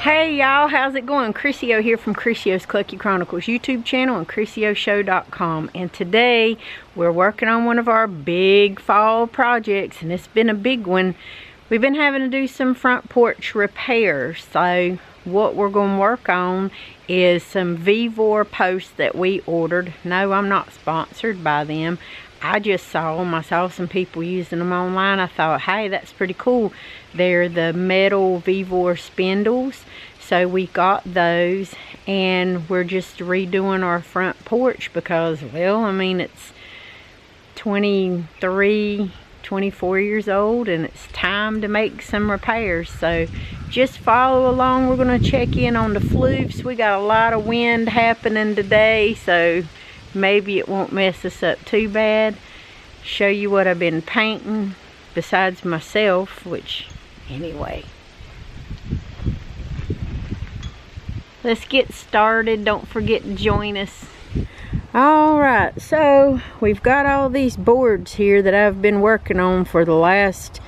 Hey y'all, how's it going? Crissyo here from Crissyo's Clucky Chronicles YouTube channel and crissyoshow.com. And today we're working on one of our big fall projects, and it's been a big one. We've been having to do some front porch repairs. So what we're going to work on is some Vevor posts that we ordered. No, I'm not sponsored by them. I just saw them. I saw some people using them online. I thought, hey, that's pretty cool. They're the metal Vevor spindles. So we got those, and we're just redoing our front porch because, well, I mean, it's 23, 24 years old, and it's time to make some repairs. So just follow along. We're going to check in on the floofs. We got a lot of wind happening today, so maybe it won't mess us up too bad. Show you what I've been painting besides myself, which anyway. Let's get started. Don't forget to join us. Alright, so we've got all these boards here that I've been working on for the last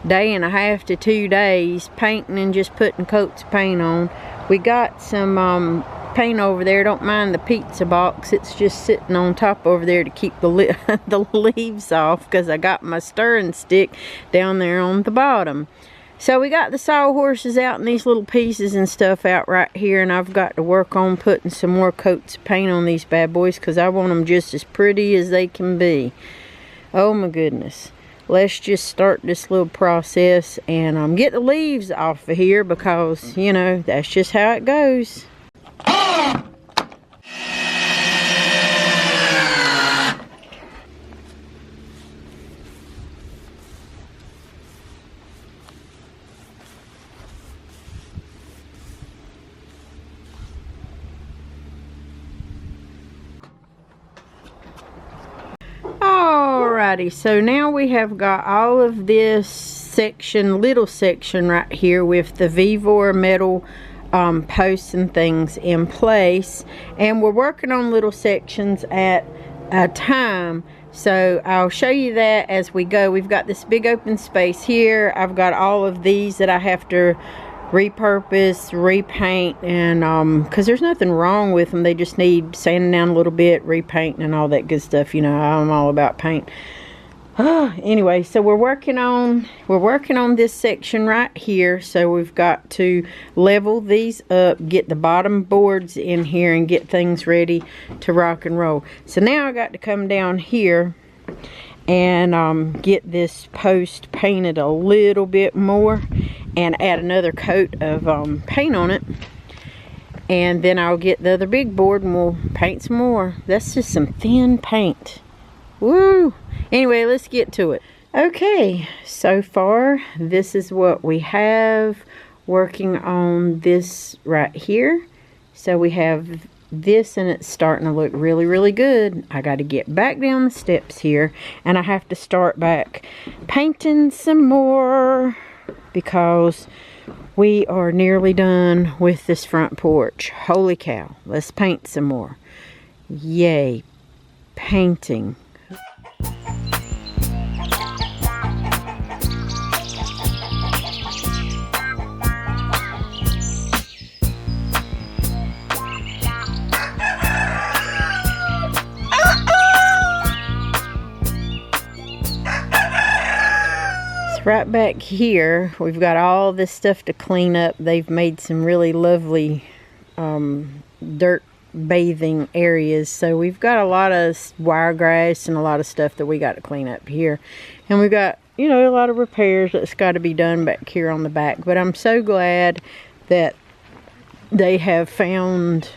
day and a half to 2 days, painting and just putting coats of paint on. We got some paint over there. Don't mind the pizza box, it's just sitting on top over there to keep the the leaves off, because I got my stirring stick down there on the bottom. So we got the sawhorses out and these little pieces and stuff out right here, and I've got to work on putting some more coats of paint on these bad boys because I want them just as pretty as they can be. Oh my goodness. Let's just start this little process and get the leaves off of here, because, you know, that's just how it goes. Alrighty, so now we have got all of this section, little section right here with the Vevor metal posts and things in place, and we're working on little sections at a time. So I'll show you that as we go. We've got this big open space here. I've got all of these that I have to repurpose, repaint, and because there's nothing wrong with them, they just need sanding down a little bit, repainting, and all that good stuff. You know, I'm all about paint. Anyway, so we're working on this section right here. So we've got to level these up, get the bottom boards in here, and get things ready to rock and roll. So now I got to come down here and get this post painted a little bit more and add another coat of paint on it, and then I'll get the other big board and we'll paint some more. That's just some thin paint. Woo! Anyway, let's get to it. Okay, so far this is what we have working on this right here. So we have this, and it's starting to look really, really good. I got to get back down the steps here, and I have to start back painting some more, because we are nearly done with this front porch. Holy cow, let's paint some more. Yay, painting. Right back here, we've got all this stuff to clean up. They've made some really lovely dirt bathing areas. So we've got a lot of wiregrass and a lot of stuff that we got to clean up here. And we've got, you know, a lot of repairs that's got to be done back here on the back. But I'm so glad that they have found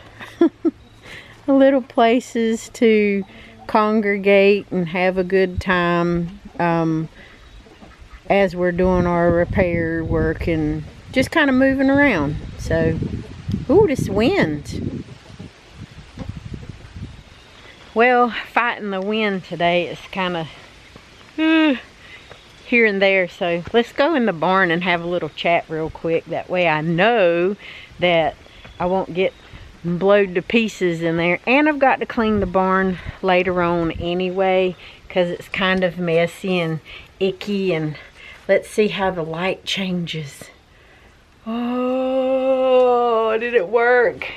little places to congregate and have a good time as we're doing our repair work and just kind of moving around. So, ooh, this wind. Well, fighting the wind today is kind of here and there. So let's go in the barn and have a little chat real quick. That way I know that I won't get blowed to pieces in there. And I've got to clean the barn later on anyway, because it's kind of messy and icky. And let's see how the light changes. Oh, Oh, did it work?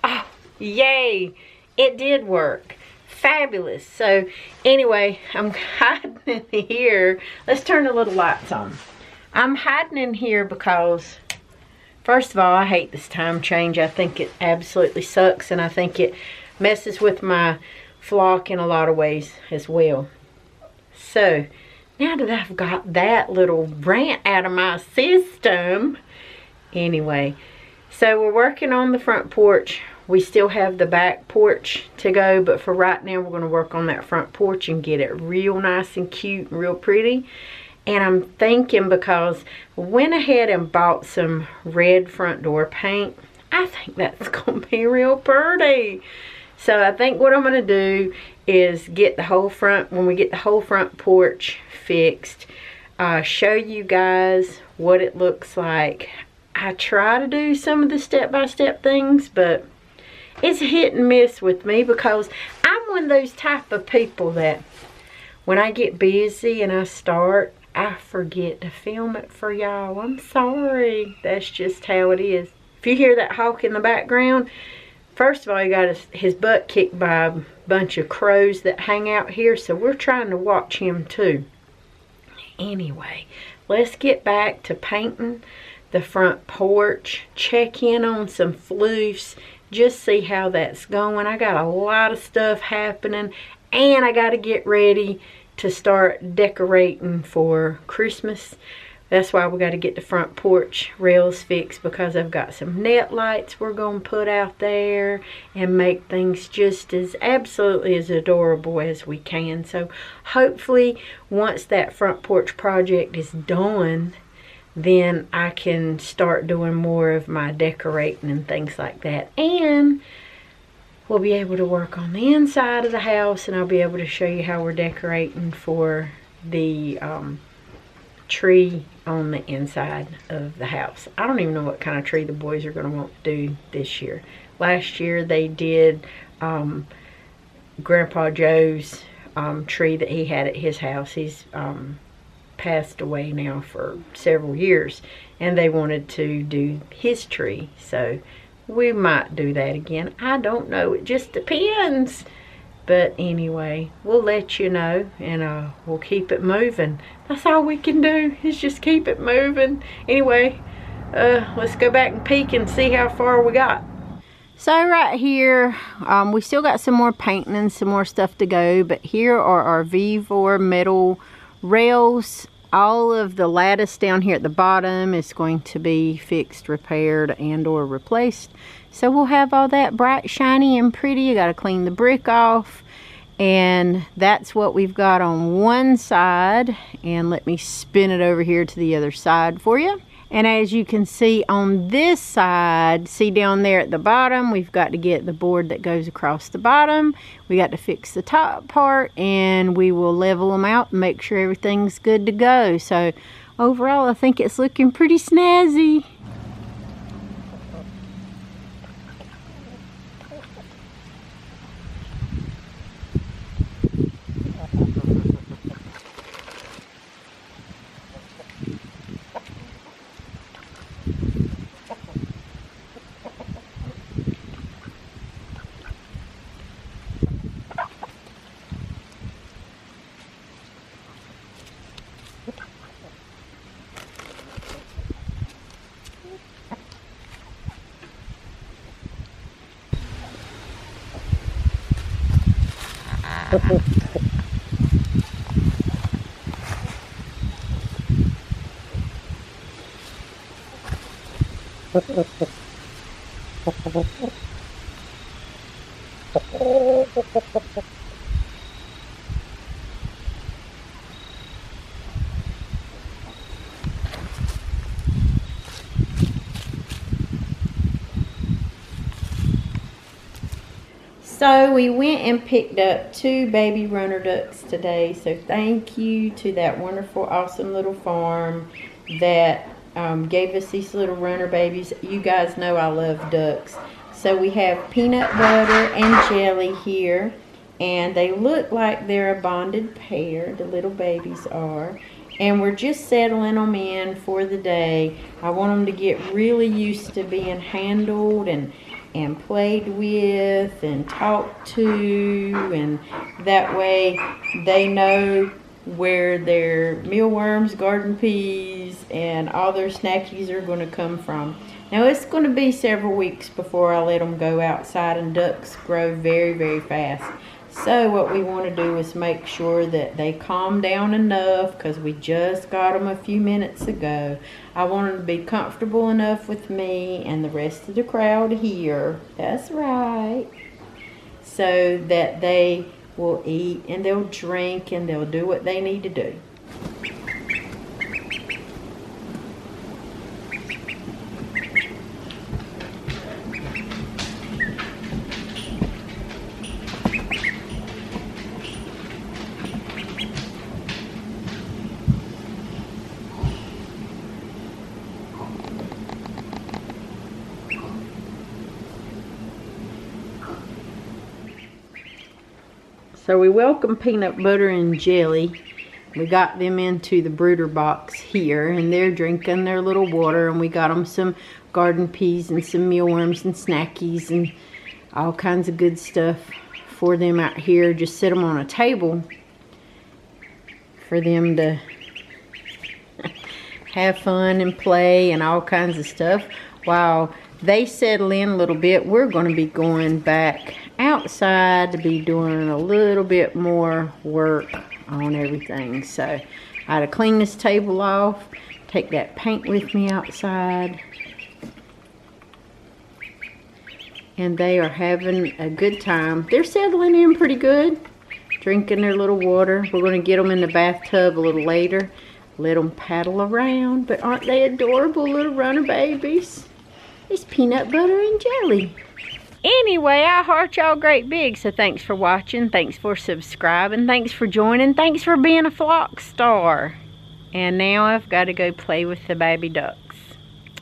Oh, yay. It did work. Fabulous. So anyway, I'm hiding in here. Let's turn the little lights on. I'm hiding in here because, first of all, I hate this time change. I think it absolutely sucks, and I think it messes with my flock in a lot of ways as well. So now that I've got that little rant out of my system, anyway, so we're working on the front porch. We still have the back porch to go, but for right now we're going to work on that front porch and get it real nice and cute and real pretty. And I'm thinking, because I went ahead and bought some red front door paint, I think that's going to be real pretty. So I think what I'm going to do is get the whole front, when we get the whole front porch fixed, show you guys what it looks like. I try to do some of the step-by-step things, but it's hit and miss with me, because I'm one of those type of people that when I get busy and I start, I forget to film it for y'all. I'm sorry. That's just how it is. If you hear that hawk in the background, first of all, he got his butt kicked by a bunch of crows that hang out here, so we're trying to watch him too. Anyway, let's get back to painting the front porch, check in on some floofs, just see how that's going. I got a lot of stuff happening, and I got to get ready to start decorating for Christmas. That's why we got to get the front porch rails fixed, because I've got some net lights we're going to put out there and make things just as absolutely as adorable as we can. So hopefully once that front porch project is done, then I can start doing more of my decorating and things like that. And we'll be able to work on the inside of the house, and I'll be able to show you how we're decorating for the tree on the inside of the house. I don't even know what kind of tree the boys are going to want to do this year. Last year they did Grandpa Joe's tree that he had at his house. He's passed away now for several years, and they wanted to do his tree, so we might do that again. I don't know, it just depends. But anyway, we'll let you know, and we'll keep it moving. That's all we can do, is just keep it moving. Anyway, let's go back and peek and see how far we got. So right here, we still got some more painting and some more stuff to go, but here are our V4 metal rails. All of the lattice down here at the bottom is going to be fixed, repaired, and or replaced. So we'll have all that bright, shiny, and pretty. You got to clean the brick off. And that's what we've got on one side. And let me spin it over here to the other side for you. And as you can see on this side, see down there at the bottom, we've got to get the board that goes across the bottom. We got to fix the top part, and we will level them out and make sure everything's good to go. So overall, I think it's looking pretty snazzy. So we went and picked up 2 baby runner ducks today. So thank you to that wonderful, awesome little farm that gave us these little runner babies. You guys know I love ducks. So we have peanut butter and jelly here. And they look like they're a bonded pair. The little babies are. and we're just settling them in for the day. I want them to get really used to being handled and played with and talked to, and that way they know where their mealworms, garden peas, and all their snackies are going to come from. Now it's going to be several weeks before I let them go outside, and ducks grow very, very fast. So what we want to do is make sure that they calm down enough, because we just got them a few minutes ago. I want them to be comfortable enough with me and the rest of the crowd here. That's right. So that they will eat and they'll drink and they'll do what they need to do. So we welcome Peanut Butter and Jelly. We got them into the brooder box here, and they're drinking their little water, and we got them some garden peas and some mealworms and snackies and all kinds of good stuff for them out here. Just set them on a table for them to have fun and play and all kinds of stuff. While they settle in a little bit, we're going to be going back outside to be doing a little bit more work on everything. So I had to clean this table off, take that paint with me outside, and they are having a good time. They're settling in pretty good, drinking their little water. We're going to get them in the bathtub a little later, let them paddle around. But aren't they adorable little runner babies? It's Peanut Butter and Jelly. Anyway, I heart y'all great big, so thanks for watching, thanks for subscribing, thanks for joining, thanks for being a flock star. And now I've got to go play with the baby ducks.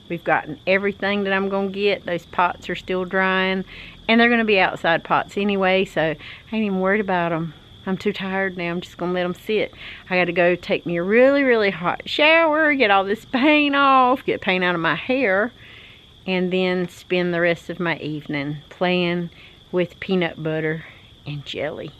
We've gotten everything that I'm going to get. Those pots are still drying, and they're going to be outside pots anyway, so I ain't even worried about them. I'm too tired now. I'm just going to let them sit. I got to go take me a really, really hot shower, get all this paint off, get paint out of my hair, and then spend the rest of my evening playing with Peanut Butter and Jelly,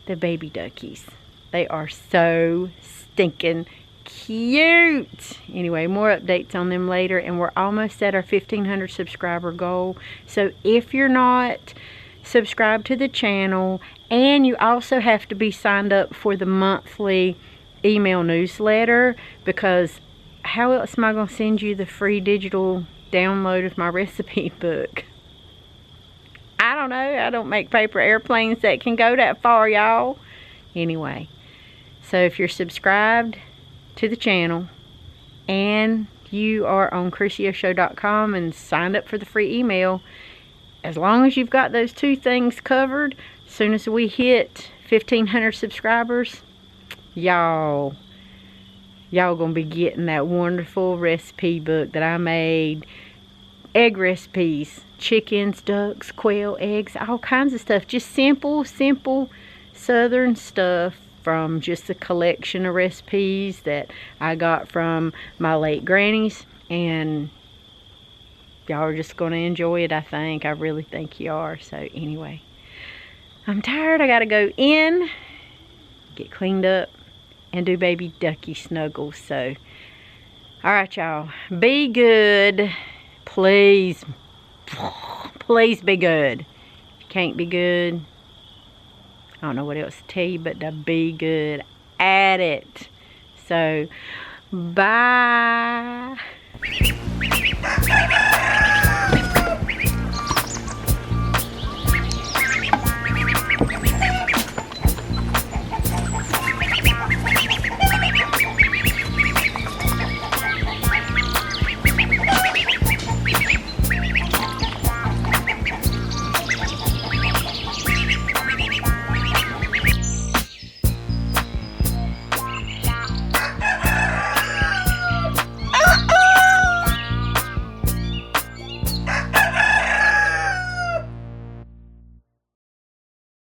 the baby duckies. They are so stinking cute. Anyway, more updates on them later, and we're almost at our 1,500 subscriber goal. So if you're not subscribed to the channel, and you also have to be signed up for the monthly email newsletter, because how else am I going to send you the free digital download of my recipe book? I don't know. I don't make paper airplanes that can go that far, y'all. Anyway, so if you're subscribed to the channel and you are on crissyoshow.com and signed up for the free email, as long as you've got those two things covered, as soon as we hit 1,500 subscribers, y'all gonna be getting that wonderful recipe book that I made. Egg recipes, chickens, ducks, quail, eggs, all kinds of stuff. Just simple southern stuff from just a collection of recipes that I got from my late grannies. And y'all are just gonna enjoy it, I think. I really think you are. So anyway, I'm tired. I gotta go in, get cleaned up, and do baby ducky snuggles. So, alright y'all, be good. Please, please be good. If you can't be good, I don't know what else to tell you but to be good at it. So, bye.